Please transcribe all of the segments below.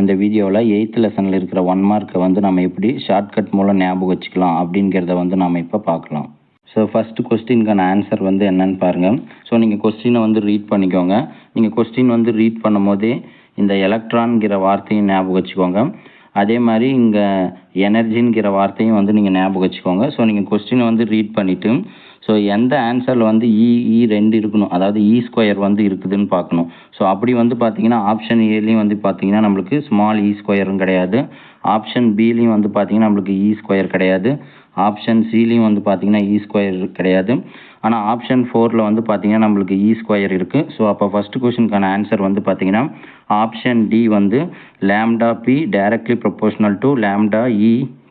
இந்த வீடியோவில் 8th லெசனில் இருக்கிற 1 மார்க்கை வந்து நம்ம எப்படி ஷார்ட்கட் மூலம் ஞாபகம் வச்சுக்கலாம் அப்படிங்கிறத வந்து நம்ம இப்போ பார்க்கலாம். ஸோ ஃபஸ்ட்டு கொஸ்டினுக்கான ஆன்சர் வந்து என்னன்னு பாருங்கள். ஸோ நீங்கள் கொஸ்டினை வந்து ரீட் பண்ணிக்கோங்க. நீங்கள் கொஸ்டின் வந்து ரீட் பண்ணும் போதே இந்த எலக்ட்ரான்கிற வார்த்தையும் ஞாபகம் வச்சுக்கோங்க. அதே மாதிரி இங்கே எனர்ஜிங்கிற வார்த்தையும் வந்து நீங்கள் ஞாபகம் வச்சுக்கோங்க. ஸோ நீங்கள் கொஸ்டினை வந்து ரீட் பண்ணிவிட்டு ஸோ எந்த ஆன்சரில் வந்து ரெண்டு இருக்கணும், அதாவது ஸ்கொயர் வந்து இருக்குதுன்னு பார்க்கணும். ஸோ அப்படி வந்து பார்த்தீங்கன்னா ஆப்ஷன் ஏலையும் வந்து பார்த்தீங்கன்னா நம்மளுக்கு ஸ்மால் ஸ்கொயரும் கிடையாது, ஆப்ஷன் பிலையும் வந்து பார்த்தீங்கன்னா நம்மளுக்கு ஸ்கொயர் கிடையாது, ஆப்ஷன் சிலையும் வந்து பார்த்தீங்கன்னா ஸ்கொயர் கிடையாது. ஆனால் ஆப்ஷன் 4ல் வந்து பார்த்தீங்கன்னா நம்மளுக்கு ஸ்கொயர் இருக்குது. ஸோ அப்போ ஃபஸ்ட்டு கொஸ்டினுக்கான ஆன்சர் வந்து பார்த்தீங்கன்னா ஆப்ஷன் டி வந்து lambda B directly proportional to lambda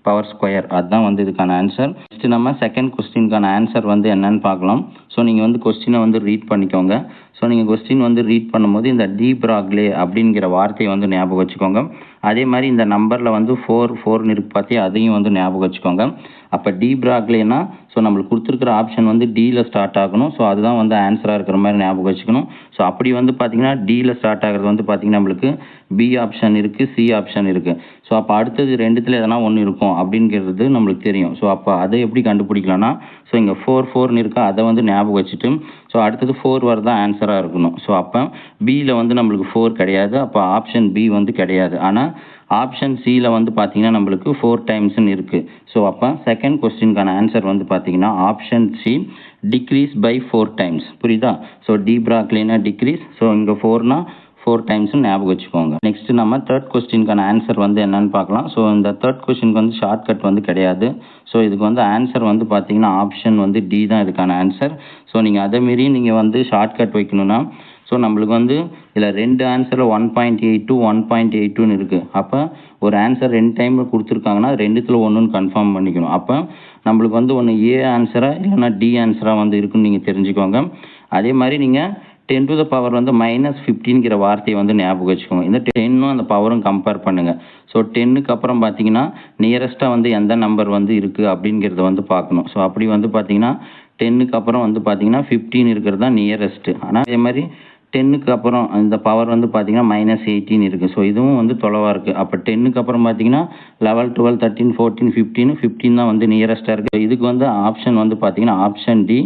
power square. அதுதான் வந்து இதுக்கான ஆன்சர். நெக்ஸ்ட் நம்ம செகண்ட் கொஸ்டினுக்கான ஆன்சர் வந்து என்னன்னு பார்க்கலாம். ஸோ நீங்கள் வந்து கொஸ்டினை வந்து ரீட் பண்ணிக்கோங்க. ஸோ நீங்கள் கொஸ்டின் வந்து ரீட் பண்ணும்போது இந்த டி பிராக்லே அப்படிங்கிற வார்த்தையை வந்து ஞாபகம் வச்சுக்கோங்க. அதே மாதிரி இந்த நம்பரில் வந்து 4 இருக்கு பார்த்தி, அதையும் வந்து ஞாபகம் வச்சுக்கோங்க. அப்போ டி பிராக்லேனா ஸோ நம்மளுக்கு கொடுத்துருக்கிற ஆப்ஷன் வந்து டியில் ஸ்டார்ட் ஆகணும். ஸோ அதுதான் வந்து ஆன்சராக இருக்கிற மாதிரி ஞாபகம் வச்சுக்கணும். ஸோ அப்படி வந்து பார்த்தீங்கன்னா டியில் ஸ்டார்ட் ஆகிறது வந்து பார்த்தீங்கன்னா நம்மளுக்கு பி ஆப்ஷன் இருக்குது, சி ஆப்ஷன் இருக்குது. ஸோ அப்போ அடுத்தது ரெண்டுத்தில் எதனா ஒன்று இருக்கும் அப்படிங்கிறது நம்மளுக்கு தெரியும். ஸோ அப்போ அதை எப்படி கண்டுபிடிக்கலாம்னா ஸோ இங்கே 4 இருக்கா, அதை வந்து ஞாபகம் வச்சுட்டு ஸோ அடுத்தது 4 வரதான் ஆன்சராக இருக்கணும். ஸோ அப்போ பியில் வந்து நம்மளுக்கு 4 கிடையாது, அப்போ ஆப்ஷன் பி வந்து கிடையாது. ஆனால் ஆப்ஷன் சியில் வந்து பார்த்தீங்கன்னா நம்மளுக்கு 4 டைம்ஸ்ன்னு இருக்குது. ஸோ அப்போ செகண்ட் கொஸ்டினுக்கான ஆன்சர் வந்து பார்த்தீங்கன்னா option C decreases by 4 times. புரியுதா? ஸோ டி பிராக்லேனா டிக்ரீஸ், ஸோ இங்கே 4னா 4 டைம்ஸ்னு ஞாபகம் வச்சுக்கோங்க. நெக்ஸ்ட் நம்ம தேர்ட் கொஸ்டினுக்கான ஆன்சர் வந்து என்னன்னு பார்க்கலாம். ஸோ இந்த தேர்ட் கொஸ்டினுக்கு வந்து ஷார்ட்கட் வந்து கிடையாது. ஸோ இதுக்கு வந்து ஆன்சர் வந்து பார்த்தீங்கன்னா ஆப்ஷன் வந்து டி தான் இதுக்கான ஆன்சர். ஸோ நீங்கள் அதை மீறி நீங்கள் வந்து ஷார்ட்கட் வைக்கணும்னா ஸோ நம்மளுக்கு வந்து இதில் 2 ஆன்சரில் 1.82 1.82ன்னு இருக்குது. அப்போ ஒரு ஆன்சர் 2 டைம் கொடுத்துருக்காங்கன்னா 2த்தில் 1ன்னு கன்ஃபார்ம் பண்ணிக்கணும். அப்போ நம்மளுக்கு வந்து ஒன்று ஆன்சராக இல்லைன்னா டி ஆன்சராக வந்து இருக்குன்னு நீங்கள் தெரிஞ்சுக்கோங்க. அதே மாதிரி நீங்கள் 10 to the power வந்து -15ங்கிற வார்த்தையை வந்து ஞாபகம் வச்சுக்கோங்க. இந்த 10ம் அந்த பவரும் கம்பேர் பண்ணுங்கள். ஸோ 10க்கு அப்புறம் பார்த்தீங்கன்னா நியரஸ்ட்டாக வந்து எந்த நம்பர் வந்து இருக்குது அப்படிங்கிறத வந்து பார்க்கணும். ஸோ அப்படி வந்து பார்த்தீங்கன்னா 10க்கு அப்புறம் வந்து பார்த்தீங்கன்னா 15 இருக்கிறது தான் நியரஸ்ட்டு. ஆனால் அதே மாதிரி 10க்கு அப்புறம் இந்த பவர் வந்து பார்த்தீங்கன்னா -18 இருக்குது. ஸோ இதுவும் வந்து தொலைவாக இருக்குது. அப்போ 10க்கு அப்புறம் பார்த்தீங்கன்னா 11 12 13 14 15 தான் வந்து நியரஸ்ட்டாக இருக்குது. இதுக்கு வந்து ஆப்ஷன் வந்து பார்த்தீங்கன்னா option D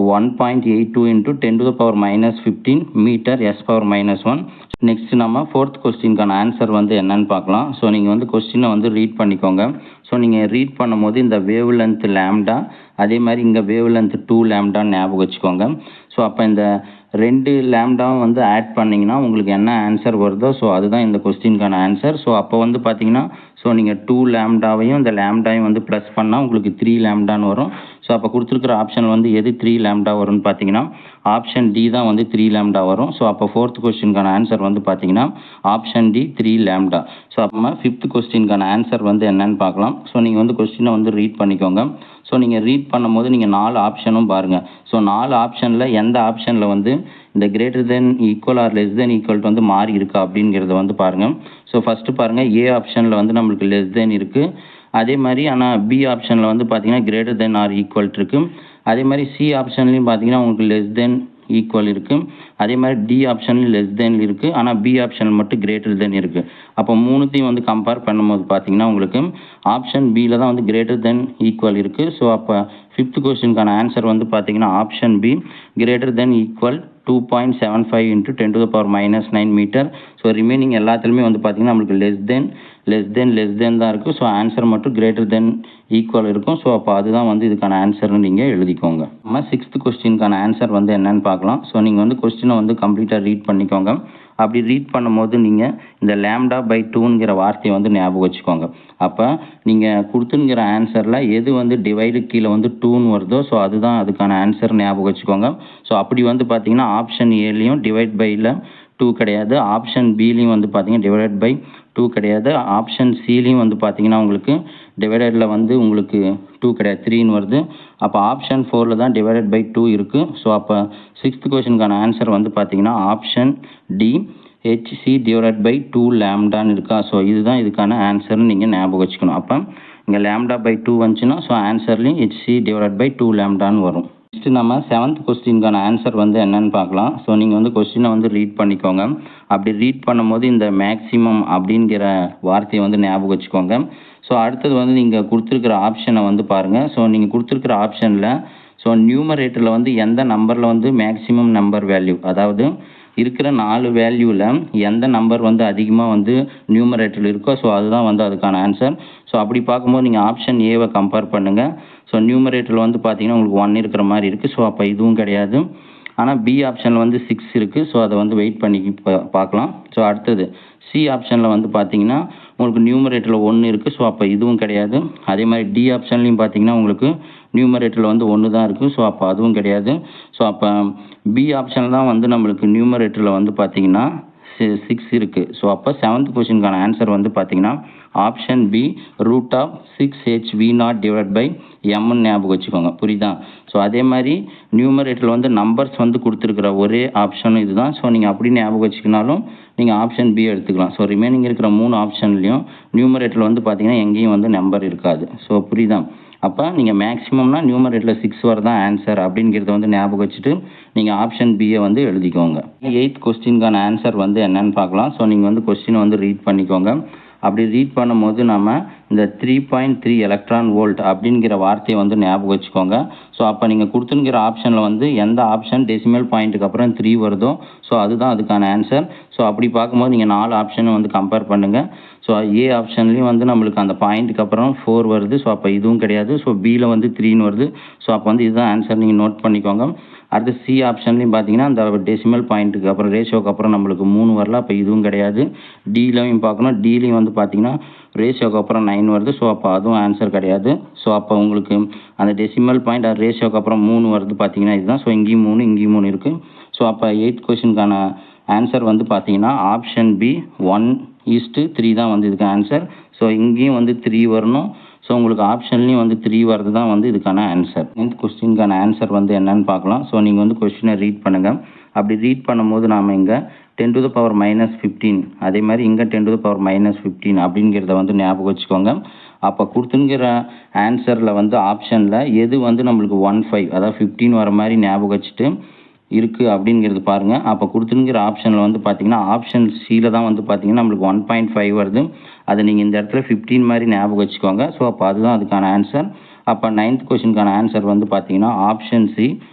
1.82 into 10 to the power -15 metre s power -1. Next நம்ம ஃபோர்த் கொஸ்டினுக்கான ஆன்சர் வந்து என்னன்னு பார்க்கலாம். ஸோ நீங்கள் வந்து கொஸ்டினை வந்து ரீட் பண்ணிக்கோங்க. ஸோ நீங்கள் ரீட் பண்ணும்போது இந்த வேவ் லென்த் லேம்டா, அதே மாதிரி இங்கே வேவ் லென்த் 2 லேம்டான்னு ஞாபகம் வச்சுக்கோங்க. ஸோ அப்போ இந்த 2 லேம்டாவும் வந்து ஆட் பண்ணிங்கன்னா உங்களுக்கு என்ன ஆன்சர் வருதோ ஸோ அதுதான் இந்த கொஸ்டினுக்கான ஆன்சர். ஸோ அப்போ வந்து பார்த்தீங்கன்னா ஸோ நீங்கள் 2 லேம்டாவையும் இந்த லேம்டாவையும் வந்து ப்ளஸ் பண்ணால் உங்களுக்கு 3 லேம்டான்னு வரும். ஸோ அப்போ கொடுத்துருக்குற ஆப்ஷன் வந்து எது 3 லேம்டா வரும்னு பார்த்தீங்கன்னா ஆப்ஷன் டி தான் வந்து 3 லேம்டா வரும். ஸோ அப்போ ஃபோர்த் கொஸ்டினுக்கான ஆன்சர் வந்து பார்த்தீங்கன்னா ஆப்ஷன் டி 3 லேம்டா. ஸோ அப்போ ஃபிஃப்த் கொஸ்டினுக்கான ஆன்சர் வந்து என்னன்னு பார்க்கலாம். ஸோ நீங்கள் வந்து கொஸ்டினை வந்து ரீட் பண்ணிக்கோங்க. ஸோ நீங்கள் ரீட் பண்ணும்போது நீங்கள் 4 ஆப்ஷனும் பாருங்கள். ஸோ 4 ஆப்ஷனில் எந்த ஆப்ஷனில் வந்து இந்த greater than equal or less than equal வந்து மாறி இருக்கா அப்படிங்கிறத வந்து பாருங்கள். ஸோ ஃபஸ்ட்டு பாருங்கள், ஏ ஆப்ஷனில் வந்து நம்மளுக்கு லெஸ் தென் இருக்குது. அதே மாதிரி ஆனால் பி ஆப்ஷனில் வந்து பார்த்தீங்கன்னா கிரேட்டர் தென் ஆர் ஈக்குவல் இருக்குது. அதே மாதிரி சி ஆப்ஷன்லையும் பார்த்தீங்கன்னா உங்களுக்கு லெஸ் தென் ஈக்குவல் இருக்குது. அதே மாதிரி டி ஆப்ஷன்லையும் லெஸ் தென் இருக்குது. ஆனால் பி ஆப்ஷனில் மட்டும் கிரேட்டர் தென் இருக்குது. அப்போ மூணுத்தையும் வந்து கம்பேர் பண்ணும்போது பார்த்தீங்கன்னா உங்களுக்கு ஆப்ஷன் பியில் தான் வந்து கிரேட்டர் தென் ஈக்குவல் இருக்குது. ஸோ அப்போ ஃபிஃப்த் கொஸ்டினுக்கான ஆன்சர் வந்து பார்த்தீங்கன்னா option B greater than equal 2.75 into 10 to the power -9 metre. So remaining எல்லாத்துலேயுமே வந்து பார்த்தீங்கன்னா நம்மளுக்கு லெஸ் தென் தான் இருக்குது. ஸோ ஆன்சர் மட்டும் கிரேட்டர் தென் ஈக்குவல் இருக்கும். ஸோ அப்போ அதுதான் வந்து இதுக்கான ஆன்சர்னு நீங்கள் எழுதிக்கோங்க. நம்ம சிக்ஸ்த் கொஸ்டினுக்கான ஆன்சர் வந்து என்னன்னு பார்க்கலாம். ஸோ நீங்கள் வந்து கொஸ்டினை வந்து கம்ப்ளீட்டாக ரீட் பண்ணிக்கோங்க. அப்படி ரீட் பண்ணும்போது நீங்கள் இந்த லேம்டா பை 2ங்கிற வார்த்தையை வந்து ஞாபகம் வச்சுக்கோங்க. அப்போ நீங்கள் கொடுத்துங்கிற ஆன்சரில் எது வந்து டிவைடு கீழே வந்து 2ன்னு வருதோ ஸோ அதுதான் அதுக்கான ஆன்சர் ஞாபகம் வச்சுக்கோங்க. ஸோ அப்படி வந்து பார்த்தீங்கன்னா ஆப்ஷன் ஏலையும் டிவைட் பையில் 2 கிடையாது, ஆப்ஷன் பிலையும் வந்து பார்த்தீங்கன்னா டிவைடட் பை 2 கிடையாது, ஆப்ஷன் சிலையும் வந்து பார்த்தீங்கன்னா உங்களுக்கு டிவைடடில் வந்து உங்களுக்கு 2 கிடையாது, 3ன்னு வருது. அப்போ ஆப்ஷன் 4ல் தான் டிவைடட் பை 2 இருக்குது. ஸோ அப்போ சிக்ஸ்த் கொஸ்டினுக்கான ஆன்சர் வந்து பார்த்தீங்கன்னா option D HC divided by 2 லேம்டான்னு இருக்கா. ஸோ இதுதான் இதுக்கான ஆன்சர்னு நீங்கள் ஞாபகம் வச்சுக்கணும். அப்போ இங்கே லேம்டா பை 2 வந்துச்சுன்னா ஸோ ஆன்சர்லேயும் ஹெச்சி டிவைடட் பை 2 லேம்டான்னு வரும். நெக்ஸ்ட் நம்ம 7th கொஸ்டினுக்கான ஆன்சர் வந்து என்னன்னு பார்க்கலாம். ஸோ நீங்கள் வந்து கொஸ்டினை வந்து ரீட் பண்ணிக்கோங்க. அப்படி ரீட் பண்ணும்போது இந்த மேக்ஸிமம் அப்படிங்கிற வார்த்தையை வந்து ஞாபகம் வச்சுக்கோங்க. ஸோ அடுத்தது வந்து நீங்கள் கொடுத்துருக்கிற ஆப்ஷனை வந்து பாருங்கள். ஸோ நீங்கள் கொடுத்துருக்கிற ஆப்ஷனில் ஸோ நியூமரேட்டரில் வந்து எந்த நம்பரில் வந்து மேக்ஸிமம் நம்பர் வேல்யூ, அதாவது இருக்கிற 4 வேல்யூவில் எந்த நம்பர் வந்து அதிகமாக வந்து நியூமரேட்டரில் இருக்கோ ஸோ அதுதான் வந்து அதுக்கான ஆன்சர். ஸோ அப்படி பார்க்கும்போது நீங்கள் ஆப்ஷன் ஏவை கம்பேர் பண்ணுங்கள். ஸோ நியூமரேட்டரில் வந்து பார்த்தீங்கன்னா உங்களுக்கு 1 இருக்கிற மாதிரி இருக்குது. ஸோ அப்போ இதுவும் கிடையாது. ஆனால் பி ஆப்ஷனில் வந்து 6 இருக்குது. ஸோ அதை வந்து வெயிட் பண்ணி பார்க்கலாம். ஸோ அடுத்தது சி ஆப்ஷனில் வந்து பார்த்தீங்கன்னா உங்களுக்கு நியூமரேட்டரில் 1 இருக்குது. ஸோ அப்போ இதுவும் கிடையாது. அதே மாதிரி டி ஆப்ஷன்லையும் பார்த்தீங்கன்னா உங்களுக்கு நியூமரேட்டரில் வந்து 1 தான் இருக்குது. ஸோ அப்போ அதுவும் கிடையாது. ஸோ அப்போ பி ஆப்ஷன் தான் வந்து நம்மளுக்கு நியூமரேட்டரில் வந்து பார்த்தீங்கன்னா 6 இருக்குது. ஸோ அப்போ 7th கொஸ்டினுக்கான ஆன்சர் வந்து பார்த்தீங்கன்னா option B √6HV0 divide by எம்னு ஞாபகம் வச்சுக்கோங்க. புரியுதா? ஸோ அதே மாதிரி நியூமரேட்டரில் வந்து நம்பர்ஸ் வந்து கொடுத்துருக்குற ஒரே ஆப்ஷனும் இதுதான். ஸோ நீங்கள் அப்படி ஞாபகம் வச்சுக்கினாலும் நீங்கள் ஆப்ஷன் பி எடுத்துக்கலாம். ஸோ ரிமைனிங் இருக்கிற 3 ஆப்ஷன்லையும் நியூமரேட்டரில் வந்து பார்த்தீங்கன்னா எங்கேயும் வந்து நம்பர் இருக்காது. ஸோ புரியுதா? அப்போ நீங்கள் மேக்ஸிமம்னா நியூமரேட்டரில் 6 வரதான் ஆன்சர் அப்படிங்கிறத வந்து ஞாபகம் வச்சுட்டு நீங்கள் ஆப்ஷன் பியை வந்து எழுதிக்கோங்க. 8th கொஸ்டினுக்கான ஆன்சர் வந்து என்னன்னு பார்க்கலாம். ஸோ நீங்கள் வந்து கொஸ்டினை வந்து ரீட் பண்ணிக்கோங்க. அப்படி ரீட் பண்ணும்போது நம்ம இந்த 3.3 எலக்ட்ரான் வோல்ட் அப்படிங்கிற வார்த்தையை வந்து ஞாபகம் வச்சுக்கோங்க. ஸோ அப்போ நீங்கள் கொடுத்துங்கிற ஆப்ஷனில் வந்து எந்த ஆப்ஷன் டெசிமல் பாயிண்ட்டுக்கு அப்புறம் 3 வருதோ ஸோ அதுதான் அதுக்கான ஆன்சர். ஸோ அப்படி பார்க்கும்போது நீங்கள் 4 ஆப்ஷனும் வந்து கம்பேர் பண்ணுங்கள். ஸோ ஏ ஆப்ஷன்லேயும் வந்து நம்மளுக்கு அந்த பாயிண்ட்டுக்கு அப்புறம் 4 வருது. ஸோ அப்போ இதுவும் கிடையாது. ஸோ பியில் வந்து 3ன்னு வருது. ஸோ அப்போ வந்து இதுதான் ஆன்சர், நீங்கள் நோட் பண்ணிக்கோங்க. அடுத்து சி ஆப்ஷன்லையும் பார்த்தீங்கன்னா அந்த டெசிமல் பாயிண்ட்டுக்கு அப்புறம் ரேஷியோக்கு அப்புறம் நம்மளுக்கு 3 வரல. அப்போ இதுவும் கிடையாது. டிலையும் பார்க்கணும். டிலையும் வந்து பார்த்தீங்கன்னா ரேஷியோக்கு அப்புறம் 9 வருது. ஸோ அப்போ அதுவும் ஆன்சர் கிடையாது. ஸோ அப்போ உங்களுக்கு அந்த டெசிமல் பாயிண்ட் அது ரேஷியோக்கு அப்புறம் 3 வருது பார்த்தீங்கன்னா இதுதான். ஸோ இங்கேயும் 3 இங்கேயும் 3 இருக்குது. ஸோ அப்போ 8th கொஸ்டினுக்கான ஆன்சர் வந்து பார்த்தீங்கன்னா ஆப்ஷன் பி 1:3 தான் வந்து இதுக்கு ஆன்சர். ஸோ இங்கேயும் வந்து 3 வரணும். ஸோ உங்களுக்கு ஆப்ஷன்லேயும் வந்து 3 வரது தான் வந்து இதுக்கான ஆன்சர். 9th கொஸ்டினுக்கான ஆன்சர் வந்து என்னன்னு பார்க்கலாம். ஸோ நீங்கள் வந்து கொஸ்டினை ரீட் பண்ணுங்கள். அப்படி ரீட் பண்ணும்போது நாம் இங்கே 10⁻−15 அதே மாதிரி இங்கே 10⁻−15 அப்படிங்கிறத வந்து ஞாபகம் வச்சுக்கோங்க. அப்போ கொடுத்துங்கிற ஆன்சரில் வந்து ஆப்ஷனில் எது வந்து நம்மளுக்கு 15 அதாவது 15 வர மாதிரி ஞாபகம் வச்சுட்டு இருக்குது அப்படிங்கிறது பாருங்கள். அப்போ கொடுத்துங்கிற ஆப்ஷனில் வந்து பார்த்தீங்கன்னா ஆப்ஷன் சியில் தான் வந்து பார்த்தீங்கன்னா நம்மளுக்கு 1.5 வருது. அதை நீங்கள் இந்த இடத்துல 15 மாதிரி ஞாபகம் வச்சுக்கோங்க. ஸோ அப்போ அதுதான் அதுக்கான ஆன்சர். அப்போ 9th கொஸ்டினுக்கான ஆன்சர் வந்து பார்த்தீங்கன்னா ஆப்ஷன் சி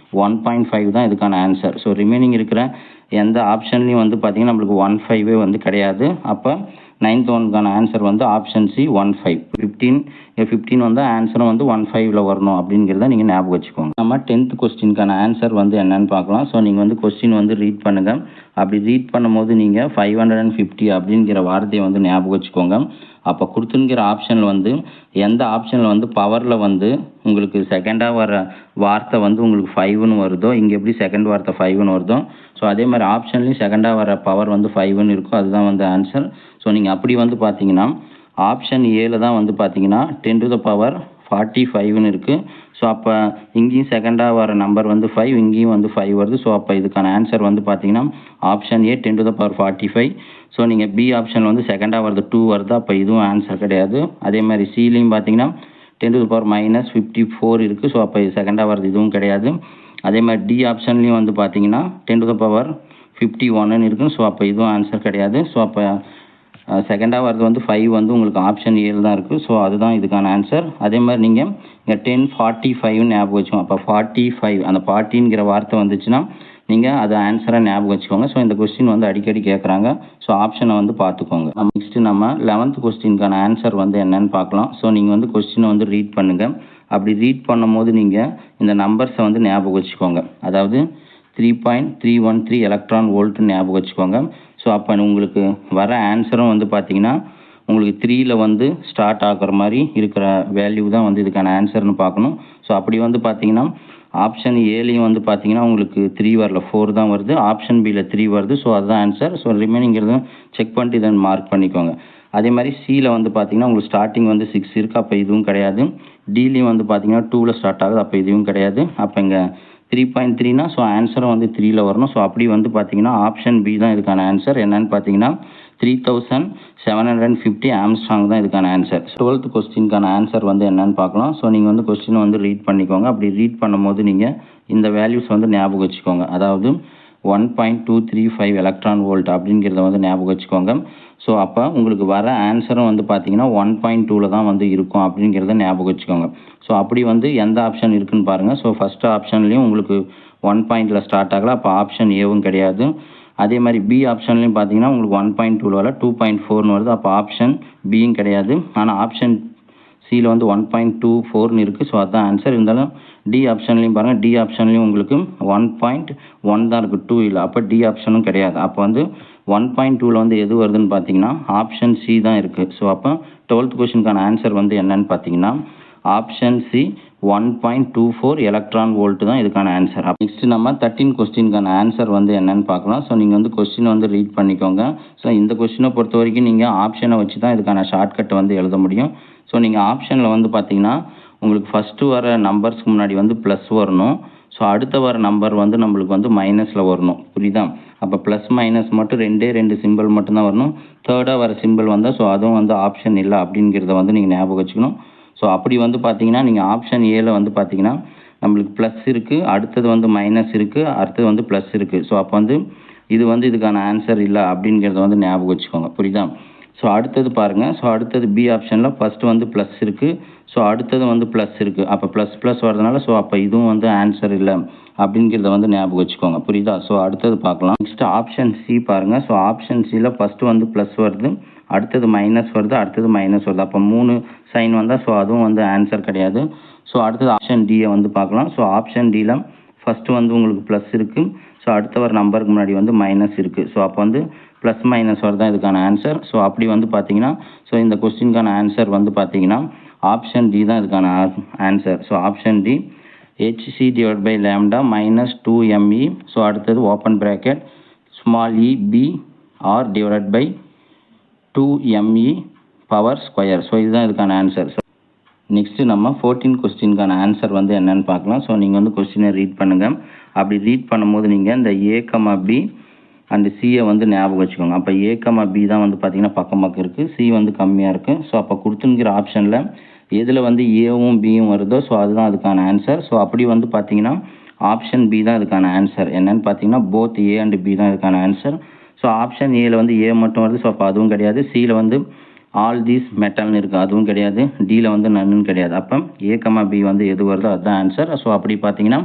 1.5 தான் இதுக்கான ஆன்சர். ஸோ ரிமைனிங் இருக்கிற எந்த ஆப்ஷன்லையும் வந்து பார்த்தீங்கன்னா நம்மளுக்கு 15 வந்து கிடையாது. அப்போ 9th ஒன்க்கான ஆன்சர் வந்து ஆப்ஷன் சி 15. 15 வந்து ஆன்சரும் வந்து 15ல் வரணும் அப்படிங்கிறத நீங்கள் ஞாபகம் வச்சுக்கோங்க. நம்ம 10th கொஸ்டினுக்கான ஆன்சர் வந்து என்னன்னு பார்க்கலாம். ஸோ நீங்கள் வந்து கொஸ்டின் வந்து ரீட் பண்ணுங்கள். அப்படி ரீட் பண்ணும்போது நீங்கள் 550 அப்படிங்கிற வார்த்தையை வந்து ஞாபகம் வச்சுக்கோங்க. அப்போ கொடுத்துங்கிற ஆப்ஷனில் வந்து எந்த ஆப்ஷனில் வந்து பவரில் வந்து உங்களுக்கு செகண்டாக வர வார்த்தை வந்து உங்களுக்கு 5ன்னு வருதோ, இங்கே எப்படி செகண்ட் வார்த்தை 5ன்னு வருதோ ஸோ அதே மாதிரி ஆப்ஷன்லேயும் செகண்டாக வர பவர் வந்து 5ன்னு இருக்கும். அதுதான் வந்து ஆன்சர். ஸோ நீங்கள் அப்படி வந்து பார்த்தீங்கன்னா ஆப்ஷன் ஏல தான் வந்து பார்த்தீங்கன்னா 10⁻45ன்னு இருக்குது. ஸோ அப்போ இங்கேயும் செகண்டாக வர நம்பர் வந்து 5, இங்கேயும் வந்து 5 வருது. ஸோ அப்போ இதுக்கான ஆன்சர் வந்து பார்த்தீங்கன்னா ஆப்ஷன் ஏ 10⁻45. ஸோ நீங்கள் பி ஆப்ஷனில் வந்து செகண்டாக வருது 2 வருது. அப்போ இதுவும் ஆன்சர் கிடையாது. அதே மாதிரி சிலையும் பார்த்தீங்கன்னா 10⁻−54 இருக்குது. ஸோ அப்போ செகண்டாக வருது, இதுவும் கிடையாது. அதே மாதிரி டி ஆப்ஷன்லேயும் வந்து பார்த்தீங்கன்னா 10⁻51ன்னு இருக்குது. ஸோ அப்போ இதுவும் ஆன்சர் கிடையாது. ஸோ அப்போ செகண்டாக வரது வந்து 5 வந்து உங்களுக்கு ஆப்ஷன் ஏல தான் இருக்குது. ஸோ அதுதான் இதுக்கான ஆன்சர். அதே மாதிரி நீங்கள் இங்கே 1045ன்னு ஞாபகம் வச்சுக்கோங்க. அப்போ 45 அந்த 40ங்கிற வார்த்தை வந்துச்சுன்னா நீங்கள் அதை ஆன்சரை ஞாபகம் வச்சுக்கோங்க. ஸோ இந்த கொஸ்டின் வந்து அடிக்கடி கேட்குறாங்க. ஸோ ஆப்ஷனை வந்து பார்த்துக்கோங்க. நெக்ஸ்ட்டு நம்ம 11th கொஸ்டினுக்கான ஆன்சர் வந்து என்னன்னு பார்க்கலாம். ஸோ நீங்கள் வந்து கொஸ்டினை வந்து ரீட் பண்ணுங்கள். அப்படி ரீட் பண்ணும்போது நீங்கள் இந்த நம்பர்ஸை வந்து ஞாபகம் வச்சுக்கோங்க. அதாவது 3.313 எலக்ட்ரான் வோல்ட்னு ஞாபகம் வச்சுக்கோங்க. ஸோ அப்போ உங்களுக்கு வர ஆன்சரும் வந்து பார்த்தீங்கன்னா உங்களுக்கு 3ல் வந்து ஸ்டார்ட் ஆகிற மாதிரி இருக்கிற வேல்யூ தான் வந்து இதுக்கான ஆன்சர்னு பார்க்கணும். ஸோ அப்படி வந்து பார்த்தீங்கன்னா ஆப்ஷன் ஏலையும் வந்து பார்த்தீங்கன்னா உங்களுக்கு 3 வரல, 4 தான் வருது. ஆப்ஷன் பியில் 3 வருது. ஸோ அதுதான் ஆன்சர். ஸோ ரிமைனிங்கிறத செக் பண்ணிட்டு இதை மார்க் பண்ணிக்கோங்க. அதே மாதிரி சியில் வந்து பார்த்தீங்கன்னா உங்களுக்கு ஸ்டார்டிங் வந்து 6 இருக்குது. அப்போ இதுவும் கிடையாது. டிலையும் வந்து பார்த்தீங்கன்னா 2ல் ஸ்டார்ட் ஆகுது. அப்போ இதுவும் கிடையாது. அப்போ இங்கே 3.3னா ஸோ ஆன்சரும் வந்து 3ல் வரணும். ஸோ அப்படி வந்து பார்த்தீங்கன்னா ஆப்ஷன் பி தான் இதுக்கான ஆன்சர். என்னன்னு பார்த்தீங்கன்னா 3750 ஆம்ஸ்ட்ராங் தான் இதுக்கான ஆன்சர். 12th கொஸ்டினுக்கான ஆன்சர் வந்து என்னன்னு பார்க்கலாம். ஸோ நீங்கள் வந்து கொஸ்டினை வந்து ரீட் பண்ணிக்கோங்க. அப்படி ரீட் பண்ணும்போது நீங்கள் இந்த வேல்யூஸ் வந்து ஞாபகம் வச்சுக்கோங்க. அதாவது 1.235 எலக்ட்ரான் வோல்ட் அப்படிங்கிறத வந்து ஞாபகம் வச்சுக்கோங்க. ஸோ அப்போ உங்களுக்கு வர ஆன்சரும் வந்து பார்த்தீங்கன்னா 1.2ல தான் வந்து இருக்கும் அப்படிங்கிறத ஞாபகம் வச்சுக்கோங்க. ஸோ அப்படி வந்து எந்த ஆப்ஷன் இருக்குன்னு பாருங்கள். ஸோ ஃபஸ்ட்டு ஆப்ஷன்லேயும் உங்களுக்கு 1 பாயிண்டில் ஸ்டார்ட் ஆகலை, அப்போ ஆப்ஷன் ஏவும் கிடையாது. அதே மாதிரி பி ஆப்ஷன்லையும் பார்த்தீங்கன்னா உங்களுக்கு 1.2 வரல, 2.4ன்னு வருது, அப்போ ஆப்ஷன் பியும் கிடையாது. ஆனால் ஆப்ஷன் சியில் வந்து 1.24ன்னு இருக்குது. ஸோ அதுதான் ஆன்சர். இருந்தாலும் டி ஆப்ஷன்லையும் பாருங்கள், டி ஆப்ஷன்லையும் உங்களுக்கு 1.1 தான் இருக்குது, 2 இல்லை. அப்போ டி ஆப்ஷனும் கிடையாது. அப்போ வந்து 1.2ல வந்து எது வருதுன்னு பார்த்தீங்கன்னா ஆப்ஷன் சி தான் இருக்குது. ஸோ அப்போ 12th கொஸ்டினுக்கான ஆன்சர் வந்து என்னன்னு பார்த்தீங்கன்னா ஆப்ஷன் சி 1.24 எலக்ட்ரான் வோல்ட் தான் இதுக்கான ஆன்சர். நெக்ஸ்ட் நம்ம 13 கொஸ்டினுக்கான ஆன்சர் வந்து என்னன்னு பார்க்கலாம். ஸோ நீங்கள் வந்து கொஸ்டின் வந்து ரீட் பண்ணிக்கோங்க. ஸோ இந்த கொஸ்டினை பொறுத்த வரைக்கும் நீங்கள் ஆப்ஷனை வச்சு தான் இதுக்கான ஷார்ட்கட் வந்து எழுத முடியும். ஸோ நீங்கள் ஆப்ஷனில் வந்து பார்த்தீங்கன்னா உங்களுக்கு ஃபஸ்ட்டு வர நம்பர்ஸ்க்கு முன்னாடி வந்து ப்ளஸ் வரணும். ஸோ அடுத்த வர நம்பர் வந்து நம்மளுக்கு வந்து மைனஸில் வரணும். புரியுதா? அப்போ ப்ளஸ் மைனஸ் மட்டும் ரெண்டு சிம்பிள் மட்டும்தான் வரணும். தேர்டாக வர சிம்பிள் வந்தால் ஸோ அதுவும் வந்து ஆப்ஷன் இல்லை அப்படிங்கிறத வந்து நீங்கள் ஞாபகம் வச்சுக்கணும். ஸோ அப்படி வந்து பார்த்தீங்கன்னா நீங்கள் ஆப்ஷன் ஏல வந்து பார்த்தீங்கன்னா நம்மளுக்கு ப்ளஸ் இருக்குது, அடுத்தது வந்து மைனஸ் இருக்குது, அடுத்தது வந்து ப்ளஸ் இருக்குது. ஸோ அப்போ வந்து இது வந்து இதுக்கான ஆன்சர் இல்லை அப்படிங்கிறத வந்து ஞாபகம் வச்சுக்கோங்க. புரியுதா? ஸோ அடுத்தது பாருங்கள். ஸோ அடுத்தது பி ஆப்ஷனில் ஃபஸ்ட்டு வந்து ப்ளஸ் இருக்குது, ஸோ அடுத்தது வந்து ப்ளஸ் இருக்குது. அப்போ ப்ளஸ் வரதுனால ஸோ அப்போ இதுவும் வந்து ஆன்சர் இல்லை அப்படிங்கிறத வந்து ஞாபகம் வச்சுக்கோங்க. புரியுதா? ஸோ அடுத்தது பார்க்கலாம். நெக்ஸ்ட் ஆப்ஷன் சி பாருங்கள். ஸோ ஆப்ஷன் சியில் ஃபஸ்ட்டு வந்து ப்ளஸ் வருது, அடுத்தது மைனஸ் வருது, அடுத்தது மைனஸ் வருது. அப்போ 3 சைன் வந்தால் ஸோ அதுவும் வந்து ஆன்சர் கிடையாது. ஸோ அடுத்தது ஆப்ஷன் டியை வந்து பார்க்கலாம். ஸோ ஆப்ஷன் டியில் ஃபஸ்ட்டு வந்து உங்களுக்கு ப்ளஸ் இருக்குது, ஸோ அடுத்த ஒரு நம்பருக்கு முன்னாடி வந்து மைனஸ் இருக்குது. ஸோ அப்போ வந்து ப்ளஸ் மைனஸ் தான் இதுக்கான ஆன்சர். ஸோ அப்படி வந்து பார்த்தீங்கன்னா ஸோ இந்த கொஸ்டினுக்கான ஆன்சர் வந்து பார்த்தீங்கன்னா ஆப்ஷன் டி தான் இதுக்கான answer. So option D hc/λ minus 2me. So அடுத்தது open bracket small E P R divided by 2me power square. So இதுதான் இதுக்கான ஆன்சர். ஸோ நெக்ஸ்ட்டு நம்ம 14 கொஸ்டினுக்கான ஆன்சர் வந்து என்னென்னு பார்க்கலாம். ஸோ நீங்கள் வந்து கொஸ்டினை ரீட் பண்ணுங்கள். அப்படி ரீட் பண்ணும்போது நீங்கள் இந்த a, b அண்டு சியை வந்து ஞாபகம் வச்சுக்கோங்க. அப்போ a, b தான் வந்து பார்த்தீங்கன்னா பக்கம் இருக்குது, சி வந்து கம்மியாக இருக்குது. ஸோ அப்போ கொடுத்துங்கிற ஆப்ஷனில் எதில் வந்து ஏவும் பியும் வருதோ ஸோ அதுதான் அதுக்கான ஆன்சர். ஸோ அப்படி வந்து பார்த்தீங்கன்னா ஆப்ஷன் பி தான் இதுக்கான ஆன்சர். என்னென்னு பார்த்தீங்கன்னா போத் ஏ அண்ட் பி தான் இதுக்கான ஆன்சர். ஸோ ஆப்ஷன் ஏல வந்து ஏ மட்டும் வருது, ஸோ அப்போ அதுவும் கிடையாது. சியில் வந்து ஆல் தீஸ் மெட்டல்னு இருக்குது, அதுவும் கிடையாது. டியில் வந்து நன்னு கிடையாது. அப்போ a, b வந்து எது வருதோ அதுதான் ஆன்சர். ஸோ அப்படி பார்த்தீங்கன்னா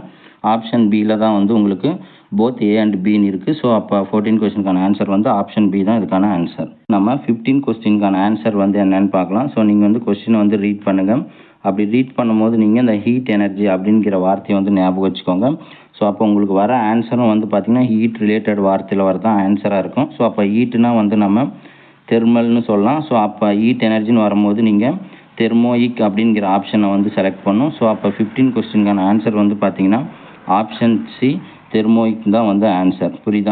ஆப்ஷன் பியில் தான் வந்து உங்களுக்கு போத் ஏ அண்ட் பின்னு இருக்குது. ஸோ அப்போ 14 கொஸ்டினுக்கான ஆன்சர் வந்து ஆப்ஷன் பி தான் இதுக்கான ஆன்சர். நம்ம 15 கொஸ்டினுக்கான ஆன்சர் வந்து என்னென்னு பார்க்கலாம். ஸோ நீங்கள் வந்து கொஸ்டினை வந்து ரீட் பண்ணுங்கள். அப்படி ரீட் பண்ணும்போது நீங்கள் இந்த ஹீட் எனர்ஜி அப்படிங்கிற வார்த்தையை வந்து ஞாபகம் வச்சுக்கோங்க. ஸோ அப்போ உங்களுக்கு வர ஆன்சரும் வந்து பார்த்திங்கன்னா ஹீட் ரிலேட்டட் வார்த்தையில் வரதான் ஆன்சராக இருக்கும். ஸோ அப்போ ஹீட்டுனா வந்து நம்ம தெர்மல்னு சொல்லலாம். ஸோ அப்போ ஹீட் எனர்ஜின்னு வரும்போது நீங்கள் தெர்மோயிக் அப்படிங்கிற ஆப்ஷனை வந்து செலக்ட் பண்ணணும். ஸோ அப்போ 15 கொஸ்டினுக்கான ஆன்சர் வந்து பார்த்திங்கன்னா ஆப்ஷன் சி தெர்மோயிக் தான் வந்து ஆன்சர். புரியுதா?